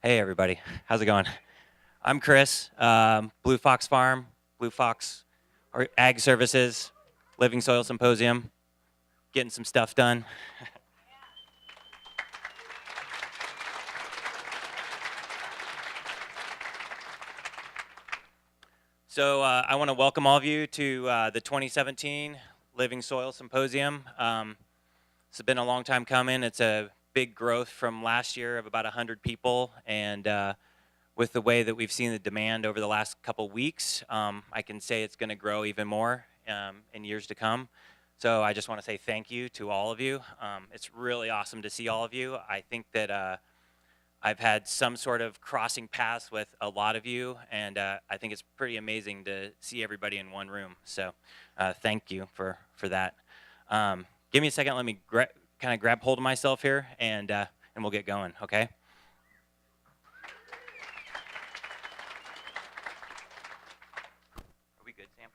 Hey everybody, how's it going? I'm Chris, Blue Fox Farm, Blue Fox or Ag Services, Living Soils Symposium, getting some stuff done. So I want to welcome all of you to the 2017 Living Soils Symposium. It's been a long time coming. It's a big growth from last year of about 100 people, and with the way that we've seen the demand over the last couple weeks, I can say it's going to grow even more in years to come. So I just want to say thank you to all of you. It's really awesome to see all of you. I think that I've had some sort of crossing paths with a lot of you, and I think it's pretty amazing to see everybody in one room. So thank you for that. Give me a second. Let me kind of grab hold of myself here, and we'll get going, okay? Are we good, Sam?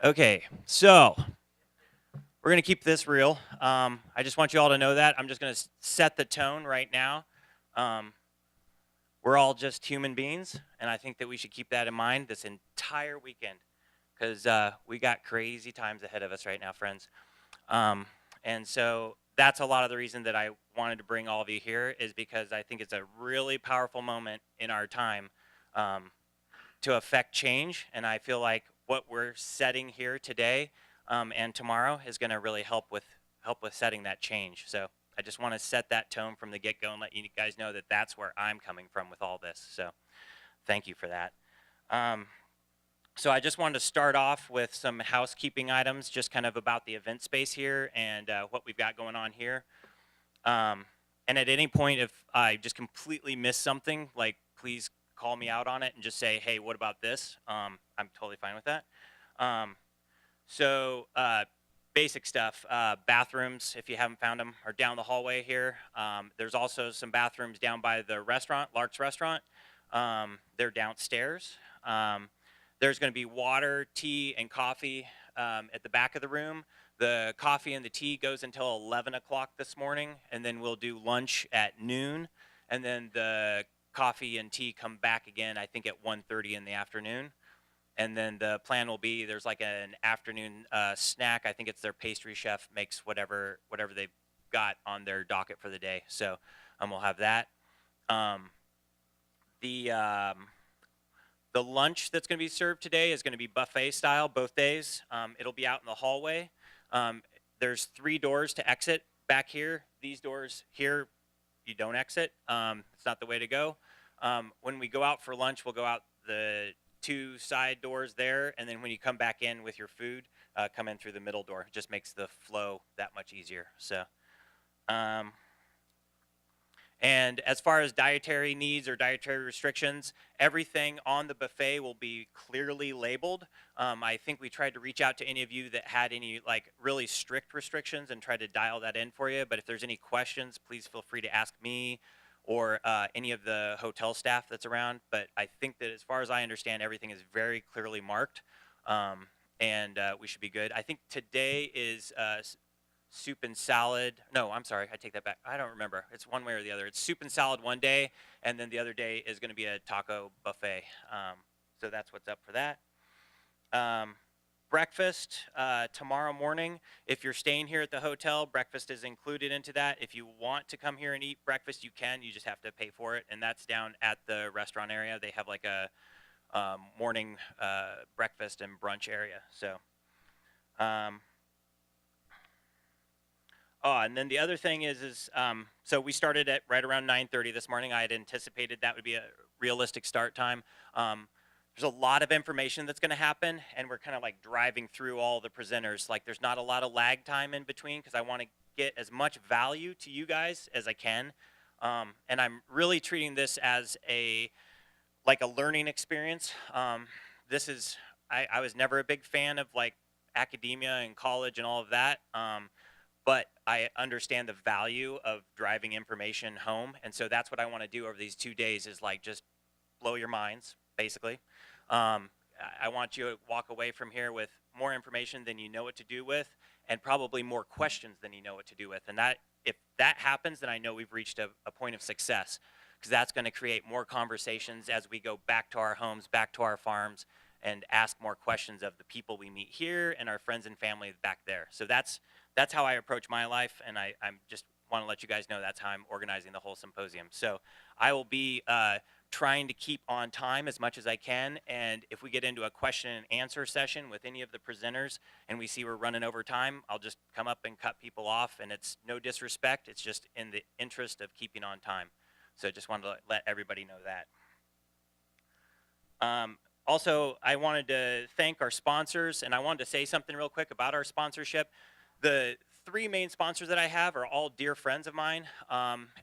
Okay, so we're going to keep this real. I just want you all to know that. I'm just going to set the tone right now. We're all just human beings, and I think that we should keep that in mind this entire weekend because we got crazy times ahead of us right now, friends. And so that's a lot of the reason that I wanted to bring all of you here is because I think it's a really powerful moment in our time to affect change, and I feel like what we're setting here today and tomorrow is going to really help with setting that change. So I just want to set that tone from the get-go and let you guys know that that's where I'm coming from with all this. So thank you for that. So I just wanted to start off with some housekeeping items, just kind of about the event space here and what we've got going on here. And at any point, if I just completely miss something, like please call me out on it and just say, hey, what about this? I'm totally fine with that. So basic stuff, bathrooms, if you haven't found them, are down the hallway here. There's also some bathrooms down by the restaurant, Lark's Restaurant. They're downstairs. There's going to be water, tea, and coffee at the back of the room. The coffee and the tea goes until 11 o'clock this morning, and then we'll do lunch at noon, and then the coffee and tea come back again, I think at 1:30 in the afternoon. And then the plan will be there's like an afternoon snack. I think it's their pastry chef makes whatever they've got on their docket for the day. So we'll have that. The lunch that's going to be served today is going to be buffet style both days. It'll be out in the hallway. There's 3 doors to exit back here. These doors here, you don't exit. It's not the way to go. When we go out for lunch, we'll go out the 2 side doors there, and then when you come back in with your food, come in through the middle door. It just makes the flow that much easier. So, and as far as dietary needs or dietary restrictions, everything on the buffet will be clearly labeled. I think we tried to reach out to any of you that had any like really strict restrictions and try to dial that in for you. But if there's any questions, please feel free to ask me or any of the hotel staff that's around. But I think that as far as I understand, everything is very clearly marked, and we should be good. I think today is soup and salad. No, I'm sorry, I take that back. I don't remember. It's one way or the other. It's soup and salad one day, and then the other day is going to be a taco buffet. So that's what's up for that. Breakfast tomorrow morning. If you're staying here at the hotel, breakfast is included into that. If you want to come here and eat breakfast, you can. You just have to pay for it, and that's down at the restaurant area. They have like a morning breakfast and brunch area. So, and then the other thing is so we started at right around 9:30 this morning. I had anticipated that would be a realistic start time. There's a lot of information that's going to happen, and we're kind of like driving through all the presenters. Like there's not a lot of lag time in between because I want to get as much value to you guys as I can. And I'm really treating this as a learning experience. This is, I was never a big fan of like academia and college and all of that. but I understand the value of driving information home. And so that's what I want to do over these 2 days is like just blow your minds, basically. I want you to walk away from here with more information than you know what to do with, and probably more questions than you know what to do with. And that, if that happens, then I know we've reached a point of success, because that's going to create more conversations as we go back to our homes, back to our farms, and ask more questions of the people we meet here and our friends and family back there. So that's how I approach my life, and I'm just want to let you guys know that's how I'm organizing the whole symposium. So I will be trying to keep on time as much as I can, and if we get into a question and answer session with any of the presenters and we see we're running over time, I'll just come up and cut people off, and it's no disrespect, it's just in the interest of keeping on time. So just wanted to let everybody know that. Also, I wanted to thank our sponsors, and I wanted to say something real quick about our sponsorship. The 3 main sponsors that I have are all dear friends of mine,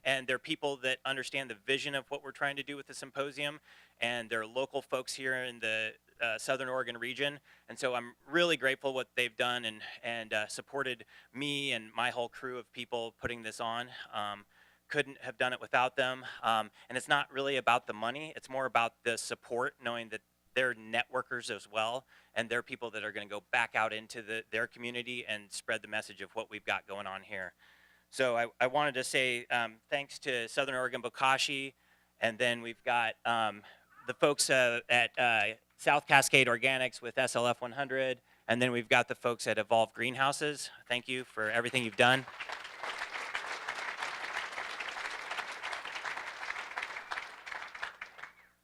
and they're people that understand the vision of what we're trying to do with the symposium, and they're local folks here in the Southern Oregon region. And so I'm really grateful what they've done and supported me and my whole crew of people putting this on. Couldn't have done it without them. And it's not really about the money, it's more about the support, knowing that they're networkers as well, and they're people that are going to go back out into their community and spread the message of what we've got going on here. So I wanted to say thanks to Southern Oregon Bokashi, and then we've got the folks at South Cascade Organics with SLF 100, and then we've got the folks at Evolve Greenhouses. Thank you for everything you've done.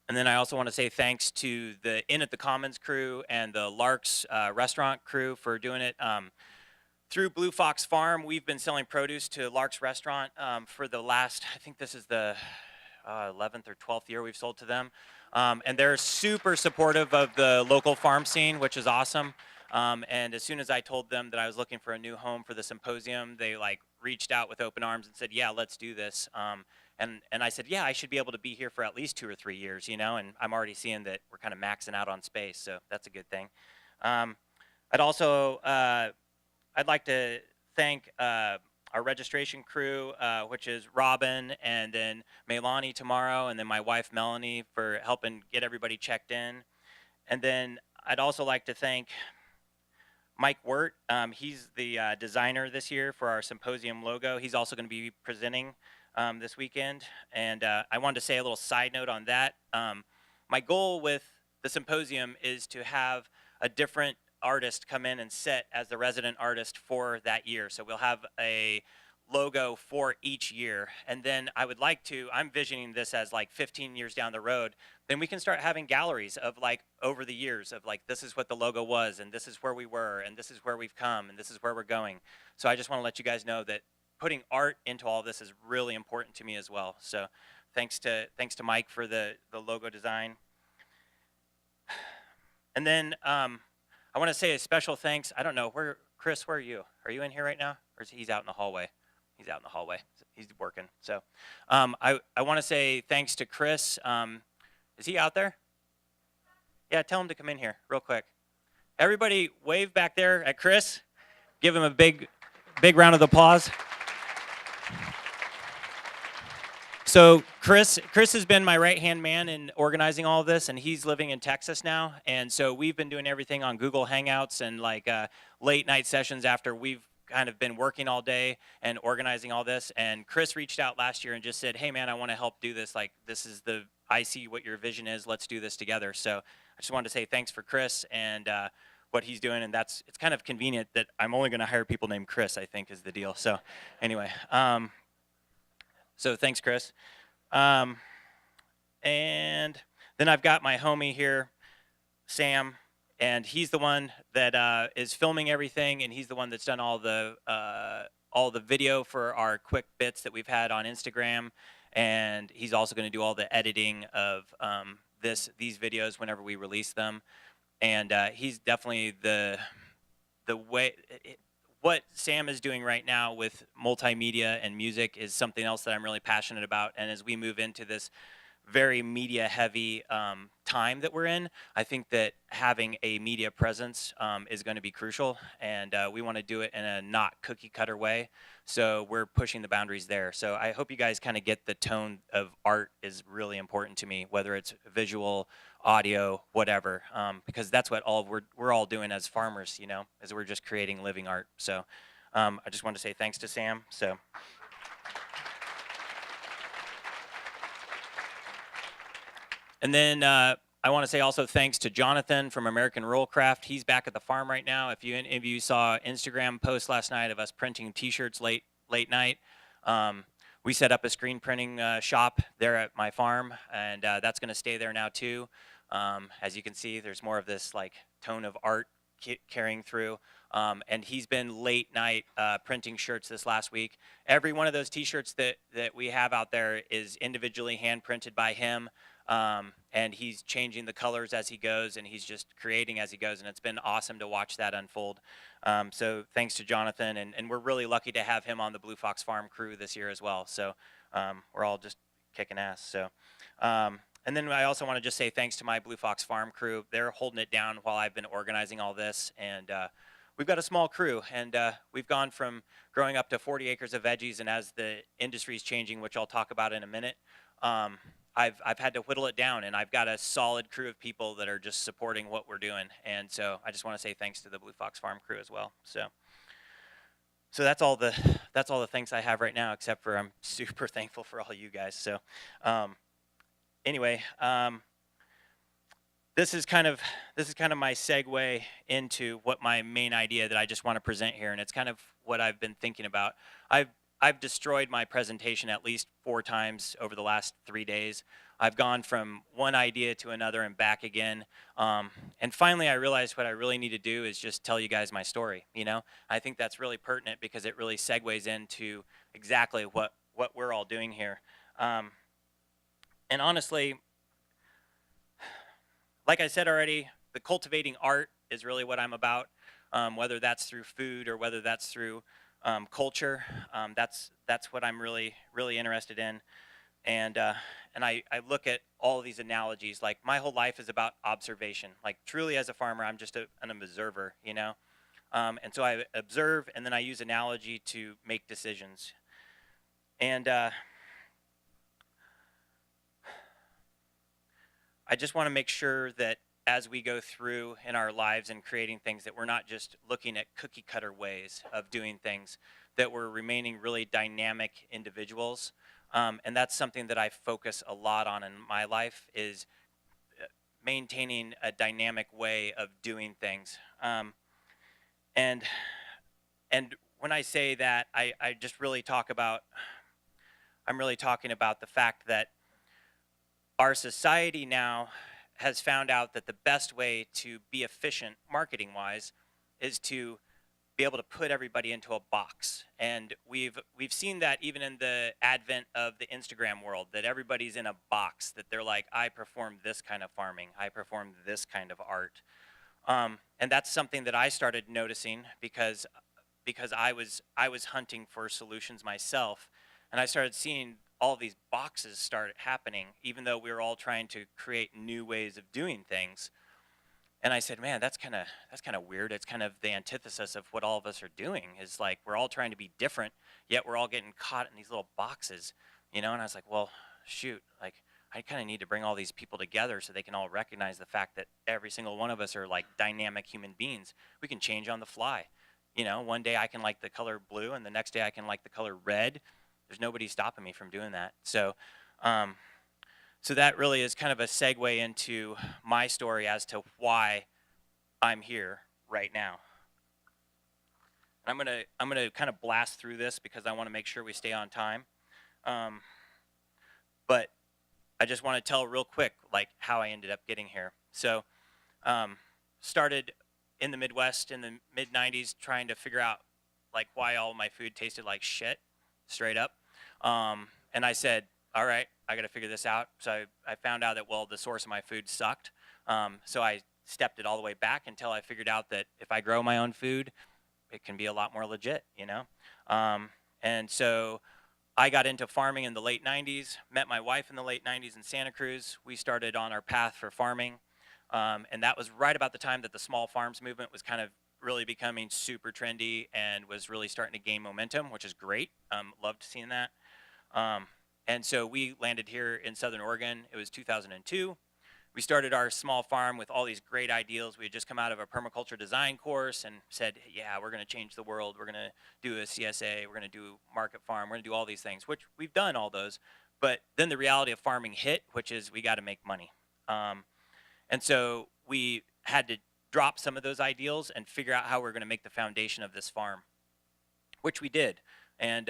And then I also want to say thanks to the Inn at the Commons crew and the Lark's restaurant crew for doing it. Through Blue Fox Farm, we've been selling produce to Lark's restaurant for the last, I think this is the 11th or 12th year we've sold to them. And they're super supportive of the local farm scene, which is awesome. And as soon as I told them that I was looking for a new home for the symposium, they like reached out with open arms and said, yeah, let's do this. And I said, yeah, I should be able to be here for at least 2 or 3 years, you know, and I'm already seeing that we're kind of maxing out on space, so that's a good thing. I'd also, I'd like to thank our registration crew, which is Robin and then Melanie tomorrow, and then my wife Melanie for helping get everybody checked in. And then I'd also like to thank Mike Wirt. He's the designer this year for our symposium logo. He's also going to be presenting this weekend, and I wanted to say a little side note on that. My goal with the symposium is to have a different artist come in and sit as the resident artist for that year. So we'll have a logo for each year, and then I would like to, I'm visioning this as like 15 years down the road, then we can start having galleries of like over the years of like, this is what the logo was, and this is where we were, and this is where we've come, and this is where we're going. So I just want to let you guys know that putting art into all this is really important to me as well. So thanks to Mike for the logo design. And then I want to say a special thanks. I don't know, Chris, where are you? Are you in here right now? Or is he's out in the hallway? He's out in the hallway. He's working. So I want to say thanks to Chris. Is he out there? Yeah, tell him to come in here real quick. Everybody wave back there at Chris. Give him a big round of applause. So Chris has been my right-hand man in organizing all of this, and he's living in Texas now. And so we've been doing everything on Google Hangouts and like late night sessions after we've kind of been working all day and organizing all this. And Chris reached out last year and just said, hey man, I want to help do this. Like I see what your vision is. Let's do this together. So I just wanted to say thanks for Chris and what he's doing. And it's kind of convenient that I'm only going to hire people named Chris, I think is the deal. So anyway, so thanks, Chris. And then I've got my homie here, Sam, and he's the one that is filming everything, and he's the one that's done all the video for our quick bits that we've had on Instagram, and he's also going to do all the editing of these videos whenever we release them. And he's definitely the way. What Sam is doing right now with multimedia and music is something else that I'm really passionate about. And as we move into this very media heavy time that we're in, I think that having a media presence is going to be crucial, and we want to do it in a not cookie cutter way. So we're pushing the boundaries there. So I hope you guys kind of get the tone of art is really important to me, whether it's visual, audio, whatever, because that's what we're all doing as farmers, you know, as we're just creating living art. So I just want to say thanks to Sam. So. And then I want to say also thanks to Jonathan from American Rural Craft. He's back at the farm right now. If any of you saw Instagram post last night of us printing T-shirts late night, we set up a screen printing shop there at my farm, and that's going to stay there now too. As you can see, there's more of this like tone of art carrying through. And he's been late night printing shirts this last week. Every one of those T-shirts that we have out there is individually hand printed by him. And he's changing the colors as he goes, and he's just creating as he goes, and it's been awesome to watch that unfold. So thanks to Jonathan, and we're really lucky to have him on the Blue Fox Farm crew this year as well. So we're all just kicking ass. So and then I also want to just say thanks to my Blue Fox Farm crew. They're holding it down while I've been organizing all this, and we've got a small crew, and we've gone from growing up to 40 acres of veggies, and as the industry is changing, which I'll talk about in a minute, I've had to whittle it down, and I've got a solid crew of people that are just supporting what we're doing. And so I just want to say thanks to the Blue Fox Farm crew as well. So that's all the thanks I have right now, except for I'm super thankful for all you guys. So anyway, this is kind of my segue into what my main idea that I just want to present here, and it's kind of what I've been thinking about. I've destroyed my presentation at least 4 times over the last 3 days. I've gone from one idea to another and back again. And finally, I realized what I really need to do is just tell you guys my story. You know, I think that's really pertinent because it really segues into exactly what we're all doing here. And honestly, like I said already, the cultivating art is really what I'm about, whether that's through food or whether that's through culture. That's what I'm really interested in, and I look at all of these analogies. Like my whole life is about observation. Like truly, as a farmer, I'm just an observer, you know. And so I observe, and then I use analogy to make decisions. And I just want to make sure that as we go through in our lives and creating things, that we're not just looking at cookie cutter ways of doing things, that we're remaining really dynamic individuals. And that's something that I focus a lot on in my life, is maintaining a dynamic way of doing things. And when I say that, I just really talk about, I'm really talking about the fact that our society now has found out that the best way to be efficient marketing-wise is to be able to put everybody into a box. And we've seen that even in the advent of the Instagram world, that everybody's in a box, that they're like, I perform this kind of farming, I perform this kind of art. And that's something that I started noticing because I was hunting for solutions myself, and I started seeing all these boxes start happening, even though we were all trying to create new ways of doing things. And I said, man, that's kind of weird. It's kind of the antithesis of what all of us are doing. Is like we're all trying to be different, yet we're all getting caught in these little boxes, you know. And I was like, well, shoot, like I kind of need to bring all these people together so they can all recognize the fact that every single one of us are like dynamic human beings. We can change on the fly. You know, one day I can like the color blue, and the next day I can like the color red. There's nobody stopping me from doing that. So so that really is kind of a segue into my story as to why I'm here right now. And I'm gonna kind of blast through this because I want to make sure we stay on time. But I just want to tell real quick like how I ended up getting here. So started in the Midwest in the mid 90s trying to figure out like why all my food tasted like shit, straight up. And I said, all right, I got to figure this out. So I found out that, well, the source of my food sucked. So I stepped it all the way back until I figured out that if I grow my own food, it can be a lot more legit, you know? And so I got into farming in the late 90s, met my wife in the late 90s in Santa Cruz. We started on our path for farming. And that was right about the time that the small farms movement was kind of really becoming super trendy and was really starting to gain momentum, which is great. Loved seeing that. Um, and so we landed here in Southern Oregon. It was 2002. We started our small farm with all these great ideals. We had just come out of a permaculture design course and said, yeah, we're going to change the world. We're going to do a CSA. We're going to do market farm. We're going to do all these things, which we've done all those. But then the reality of farming hit, which is we got to make money. And so we had to drop some of those ideals and figure out how we're going to make the foundation of this farm, which we did. And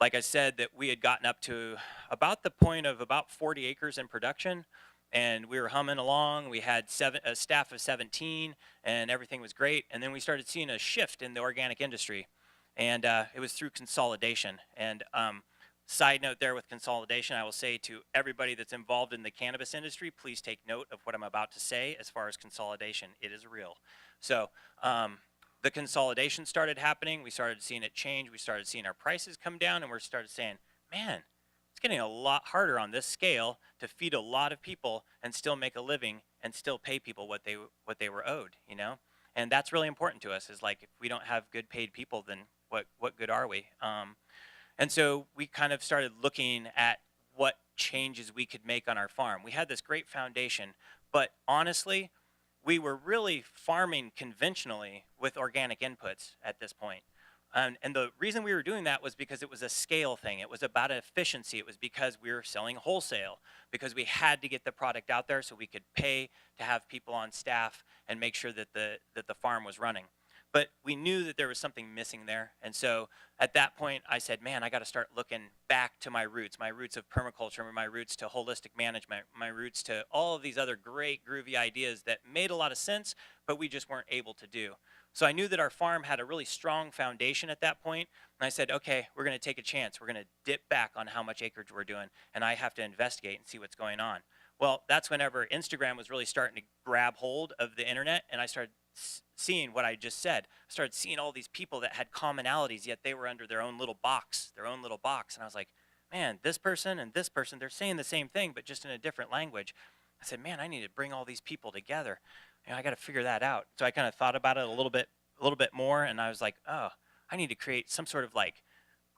like I said, that we had gotten up to about the point of about 40 acres in production, and we were humming along. We had a staff of 17, and everything was great. And then we started seeing a shift in the organic industry, and it was through consolidation. And side note there with consolidation, I will say to everybody that's involved in the cannabis industry, please take note of what I'm about to say as far as consolidation. It is real. So the consolidation started happening. We started seeing it change. We started seeing our prices come down, and we started saying, man, it's getting a lot harder on this scale to feed a lot of people and still make a living and still pay people what they were owed, you know? And that's really important to us, is like, if we don't have good paid people, then what good are we? And so we kind of started looking at what changes we could make on our farm. We had this great foundation, but honestly, we were really farming conventionally with organic inputs at this point. And the reason we were doing that was because it was a scale thing. It was about efficiency. It was because we were selling wholesale, because we had to get the product out there so we could pay to have people on staff and make sure that the farm was running. But we knew that there was something missing there. And so at that point, I said, man, I got to start looking back to my roots of permaculture, my roots to holistic management, my roots to all of these other great groovy ideas that made a lot of sense, but we just weren't able to do. So I knew that our farm had a really strong foundation at that point, and I said, okay, we're going to take a chance. We're going to dip back on how much acreage we're doing, and I have to investigate and see what's going on. Well, that's whenever Instagram was really starting to grab hold of the internet, and I started seeing what I just said. I started seeing all these people that had commonalities, yet they were under their own little box. And I was like, man, this person and this person, they're saying the same thing, but just in a different language. I said, man, I need to bring all these people together. You know, I got to figure that out. So I kind of thought about it a little bit more, and I was like, oh, I need to create some sort of like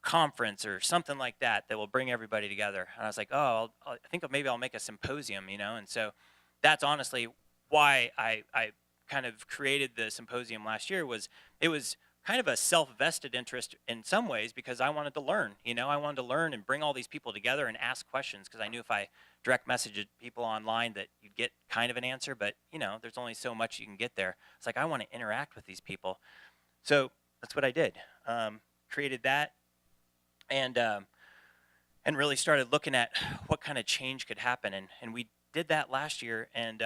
conference or something like that will bring everybody together. And I was like, oh, I think maybe I'll make a symposium, you know? And so that's honestly why I kind of created the symposium last year. It was kind of a self-vested interest in some ways, because I wanted to learn, you know? I wanted to learn and bring all these people together and ask questions, because I knew if I direct messaged people online that you'd get kind of an answer, but you know, there's only so much you can get there. It's like, I want to interact with these people. So that's what I did. Created that, and really started looking at what kind of change could happen. And we did that last year, and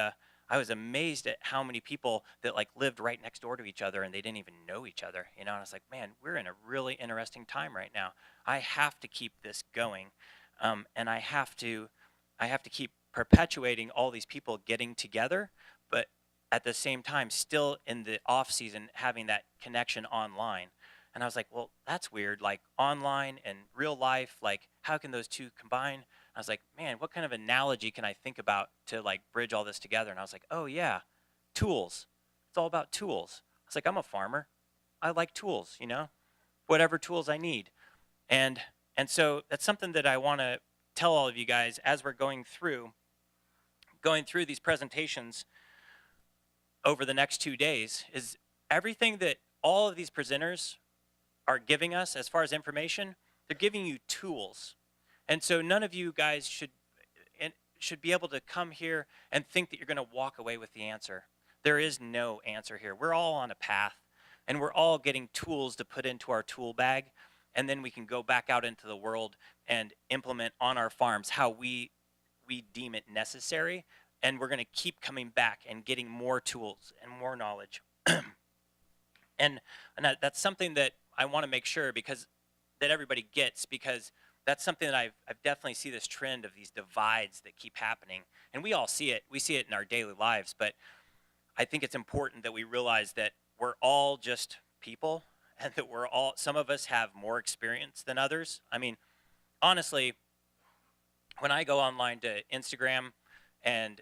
I was amazed at how many people that like lived right next door to each other and they didn't even know each other, you know? And I was like, man, we're in a really interesting time right now. I have to keep this going, and I have to keep perpetuating all these people getting together, but at the same time, still in the off season, having that connection online. And I was like, well, that's weird. Like online and real life, like how can those two combine? I was like, man, what kind of analogy can I think about to like bridge all this together? And I was like, oh yeah, tools. It's all about tools. I was like, I'm a farmer. I like tools, you know, whatever tools I need. And so that's something that I want to tell all of you guys as we're going through these presentations over the next 2 days, is everything that all of these presenters are giving us as far as information, they're giving you tools. And so none of you guys should be able to come here and think that you're going to walk away with the answer. There is no answer here. We're all on a path, and we're all getting tools to put into our tool bag, and then we can go back out into the world and implement on our farms how we deem it necessary. And we're going to keep coming back and getting more tools and more knowledge. and that's something that I want to make sure that everybody gets, because that's something that I've definitely see this trend of these divides that keep happening. And we all see it. We see it in our daily lives. But I think it's important that we realize that we're all just people, and that some of us have more experience than others. I mean, honestly, when I go online to Instagram and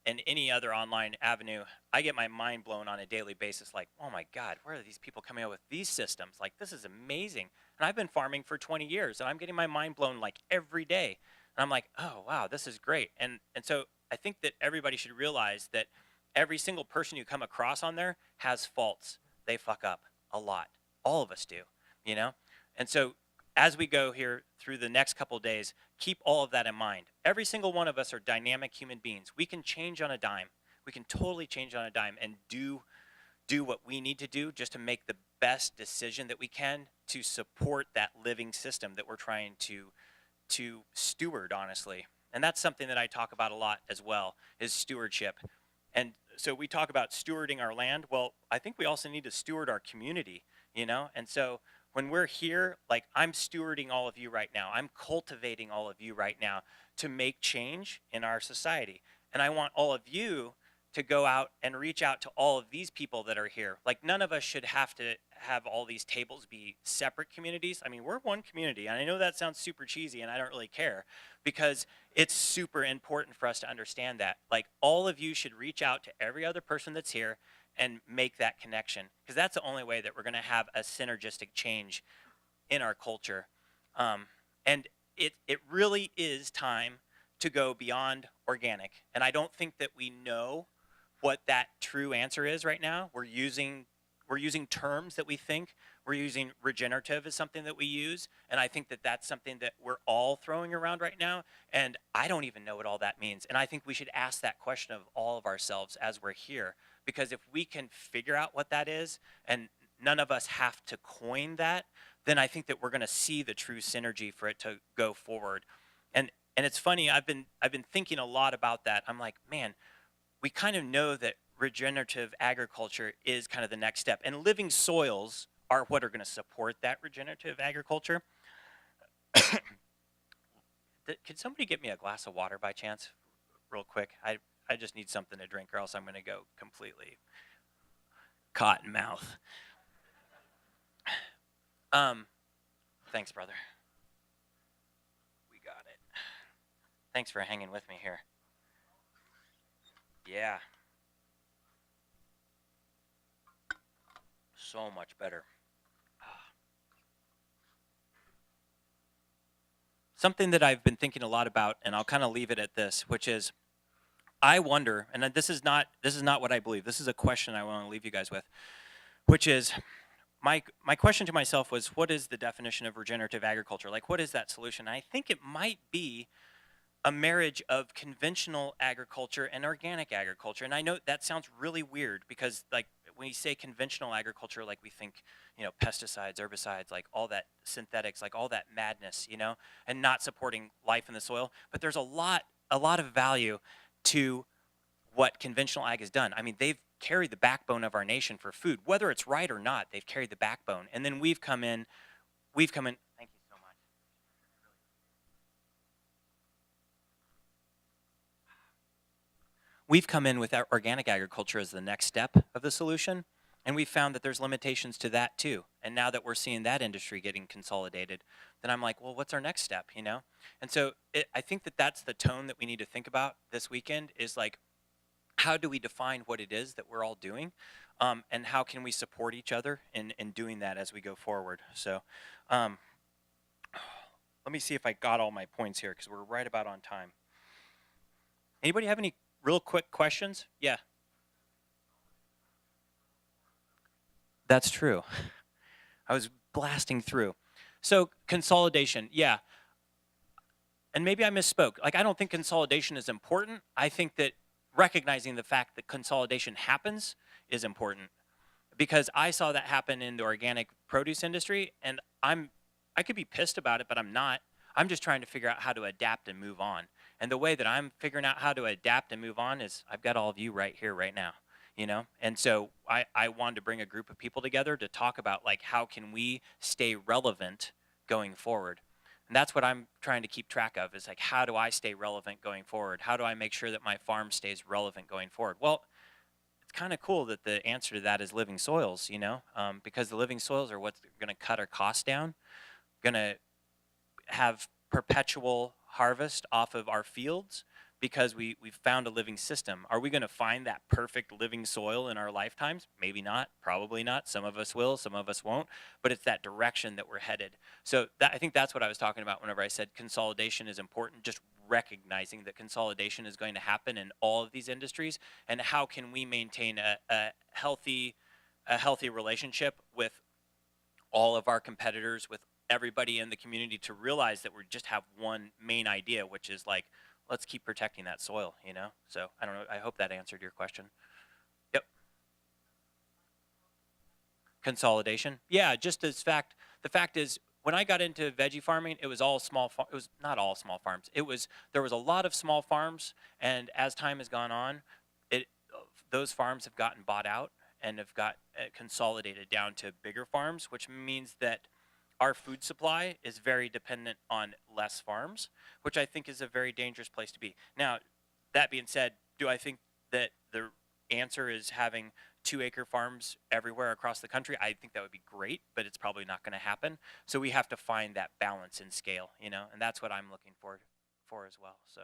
any other online avenue, I get my mind blown on a daily basis. Like, oh my God, where are these people coming up with these systems? Like, this is amazing. And I've been farming for 20 years, and I'm getting my mind blown like every day. And I'm like, oh wow, this is great. And so I think that everybody should realize that every single person you come across on there has faults. They fuck up a lot. All of us do, you know. And so as we go here through the next couple of days, keep all of that in mind. Every single one of us are dynamic human beings. We can change on a dime. We can totally change on a dime and do what we need to do just to make the best decision that we can to support that living system that we're trying to steward, honestly. And that's something that I talk about a lot as well, is stewardship. And so we talk about stewarding our land. Well, I think we also need to steward our community, you know? And so when we're here, like, I'm stewarding all of you right now. I'm cultivating all of you right now to make change in our society. And I want all of you to go out and reach out to all of these people that are here. Like, none of us should have to have all these tables be separate communities. I mean, we're one community, and I know that sounds super cheesy, and I don't really care, because it's super important for us to understand that. Like, all of you should reach out to every other person that's here and make that connection, because that's the only way that we're going to have a synergistic change in our culture. And it really is time to go beyond organic. And I don't think that we know what that true answer is right now. We're using terms that we think. We're using regenerative as something that we use, and I think that that's something that we're all throwing around right now, and I don't even know what all that means. And I think we should ask that question of all of ourselves as we're here, because if we can figure out what that is, and none of us have to coin that, then I think that we're going to see the true synergy for it to go forward. And it's funny, I've been thinking a lot about that. I'm like, man, we kind of know that regenerative agriculture is kind of the next step, and living soils are what are going to support that regenerative agriculture. Could somebody get me a glass of water by chance, real quick? I just need something to drink, or else I'm going to go completely cotton mouth. Thanks, brother. We got it. Thanks for hanging with me here. Yeah. So much better. Something that I've been thinking a lot about, and I'll kind of leave it at this, which is, I wonder, and this is not what I believe. This is a question I want to leave you guys with, which is, my question to myself was, what is the definition of regenerative agriculture? Like, what is that solution? And I think it might be a marriage of conventional agriculture and organic agriculture. And I know that sounds really weird, because, like, when you say conventional agriculture, like, we think, you know, pesticides, herbicides, like all that synthetics, like all that madness, you know, and not supporting life in the soil. But there's a lot of value to what conventional ag has done. I mean, they've carried the backbone of our nation for food, whether it's right or not. They've carried the backbone, and then we've come in. Thank you so much. We've come in with our organic agriculture as the next step of the solution, and we've found that there's limitations to that too. And now that we're seeing that industry getting consolidated, then I'm like, well, what's our next step, you know? And so I think that that's the tone that we need to think about this weekend, is like, how do we define what it is that we're all doing, and how can we support each other in doing that as we go forward? So let me see if I got all my points here, because we're right about on time. Anybody have any real quick questions? Yeah. That's true. I was blasting through. So consolidation, yeah. And maybe I misspoke. Like, I don't think consolidation is important. I think that recognizing the fact that consolidation happens is important, because I saw that happen in the organic produce industry, and I could be pissed about it, but I'm not. I'm just trying to figure out how to adapt and move on. And the way that I'm figuring out how to adapt and move on is, I've got all of you right here, right now, you know? And so I wanted to bring a group of people together to talk about, like, how can we stay relevant going forward? And that's what I'm trying to keep track of, is like, how do I stay relevant going forward? How do I make sure that my farm stays relevant going forward? Well, it's kind of cool that the answer to that is living soils, you know, because the living soils are what's going to cut our costs down, going to have perpetual harvest off of our fields because we've found a living system. Are we going to find that perfect living soil in our lifetimes? Maybe not, probably not. Some of us will, some of us won't, but it's that direction that we're headed. So I think that's what I was talking about whenever I said consolidation is important, just recognizing that consolidation is going to happen in all of these industries, and how can we maintain a healthy relationship with all of our competitors, with everybody in the community, to realize that we just have one main idea, which is like, let's keep protecting that soil, you know? So I don't know, I hope that answered your question. Yep. Consolidation. Yeah, just as the fact is, when I got into veggie farming, it was all small, it was not all small farms. There was a lot of small farms, and as time has gone on, it, those farms have gotten bought out and have got consolidated down to bigger farms, which means that our food supply is very dependent on less farms, which I think is a very dangerous place to be. Now, that being said, do I think that the answer is having 2-acre farms everywhere across the country? I think that would be great, but it's probably not going to happen. So we have to find that balance in scale, you know, and that's what I'm looking for as well. So.